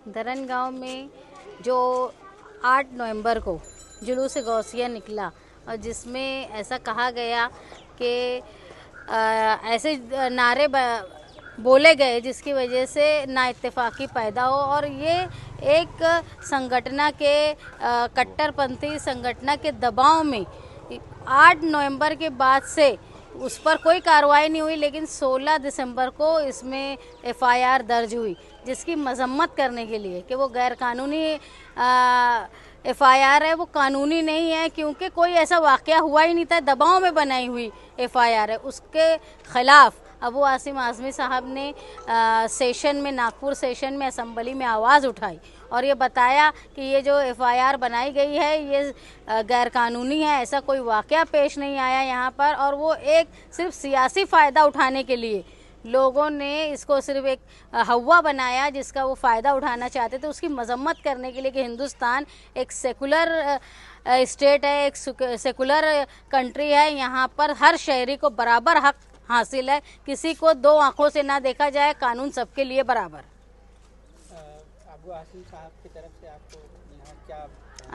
दरन गांव में जो 8 नवंबर को जुलूस गौसिया निकला और जिसमें ऐसा कहा गया कि ऐसे नारे बोले गए जिसकी वजह से नाइत्तेफाकी पैदा हो और ये एक संगठन के कट्टरपंथी संगठन के दबाव में 8 नवंबर के बाद से उस पर कोई कार्रवाई नहीं हुई, लेकिन 16 दिसंबर को इसमें एफआईआर दर्ज हुई जिसकी मजम्मत करने के लिए कि वो गैर कानूनी एफआईआर है, वो कानूनी नहीं है क्योंकि कोई ऐसा वाक़या हुआ ही नहीं था, दबाव में बनाई हुई एफआईआर है। उसके ख़िलाफ़ अबू आसिम आज़मी साहब ने सेशन में, नागपुर सेशन में असम्बली में आवाज़ उठाई और ये बताया कि ये जो एफआईआर बनाई गई है ये गैर कानूनी है, ऐसा कोई वाक़या पेश नहीं आया यहाँ पर, और वो एक सिर्फ सियासी फ़ायदा उठाने के लिए लोगों ने इसको सिर्फ एक हवा बनाया जिसका वो फ़ायदा उठाना चाहते थे। उसकी मजम्मत करने के लिए कि हिंदुस्तान एक सेकुलर स्टेट है, एक सेकुलर कंट्री है, यहाँ पर हर शहरी को बराबर हक हासिल है, किसी को दो आंखों से ना देखा जाए, कानून सबके लिए बराबर। अबू आसिम साहब की तरफ से आपको यहाँ क्या?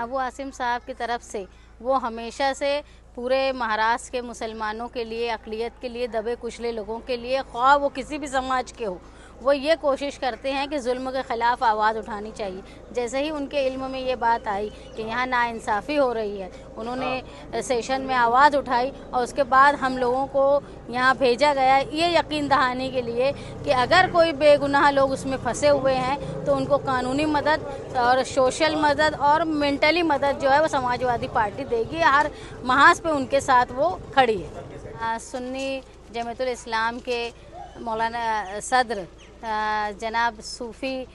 अबू आसिम साहब की तरफ से वो हमेशा से पूरे महाराष्ट्र के मुसलमानों के लिए, अक़लियत के लिए, दबे कुचले लोगों के लिए, ख्वाह वो किसी भी समाज के हो, वो ये कोशिश करते हैं कि जुल्म के ख़िलाफ़ आवाज़ उठानी चाहिए। जैसे ही उनके इल्म में ये बात आई कि यहाँ नाइंसाफ़ी हो रही है, उन्होंने सेशन में आवाज़ उठाई और उसके बाद हम लोगों को यहाँ भेजा गया ये यकीन दहाने के लिए कि अगर कोई बेगुनाह लोग उसमें फंसे हुए हैं तो उनको कानूनी मदद और सोशल मदद और मेंटली मदद जो है वो समाजवादी पार्टी देगी। हर महाज पे उनके साथ वो खड़ी है। सुन्नी जमीयतुल इस्लाम के मौलाना सदर जनाब सूफ़ी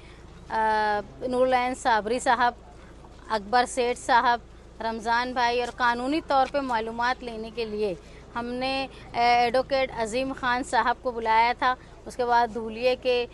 नूरुल साबरी साहब, अकबर सेठ साहब, रमज़ान भाई, और कानूनी तौर पे मालूमात लेने के लिए हमने एडवोकेट अज़ीम ख़ान साहब को बुलाया था। उसके बाद धूलिये के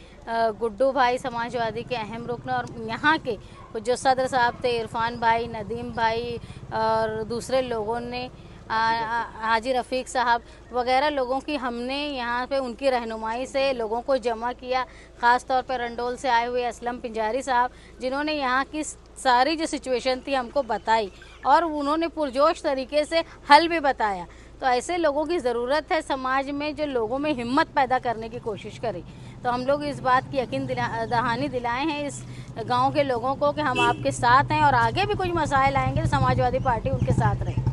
गुड्डू भाई समाजवादी के अहम रुकन और यहाँ के जो सदर साहब थे इरफान भाई, नदीम भाई और दूसरे लोगों ने, हाजी रफ़ीक साहब वगैरह लोगों की हमने यहाँ पे उनकी रहनुमाई से लोगों को जमा किया। ख़ास तौर पर रंडोल से आए हुए असलम पिंजारी साहब जिन्होंने यहाँ की सारी जो सिचुएशन थी हमको बताई और उन्होंने पुरजोश तरीके से हल भी बताया। तो ऐसे लोगों की ज़रूरत है समाज में जो लोगों में हिम्मत पैदा करने की कोशिश करें। तो हम लोग इस बात की यकीन दहानी दिलाए हैं इस गांव के लोगों को कि हम आपके साथ हैं और आगे भी कुछ मसाइल आएंगे तो समाजवादी पार्टी उनके साथ रहे।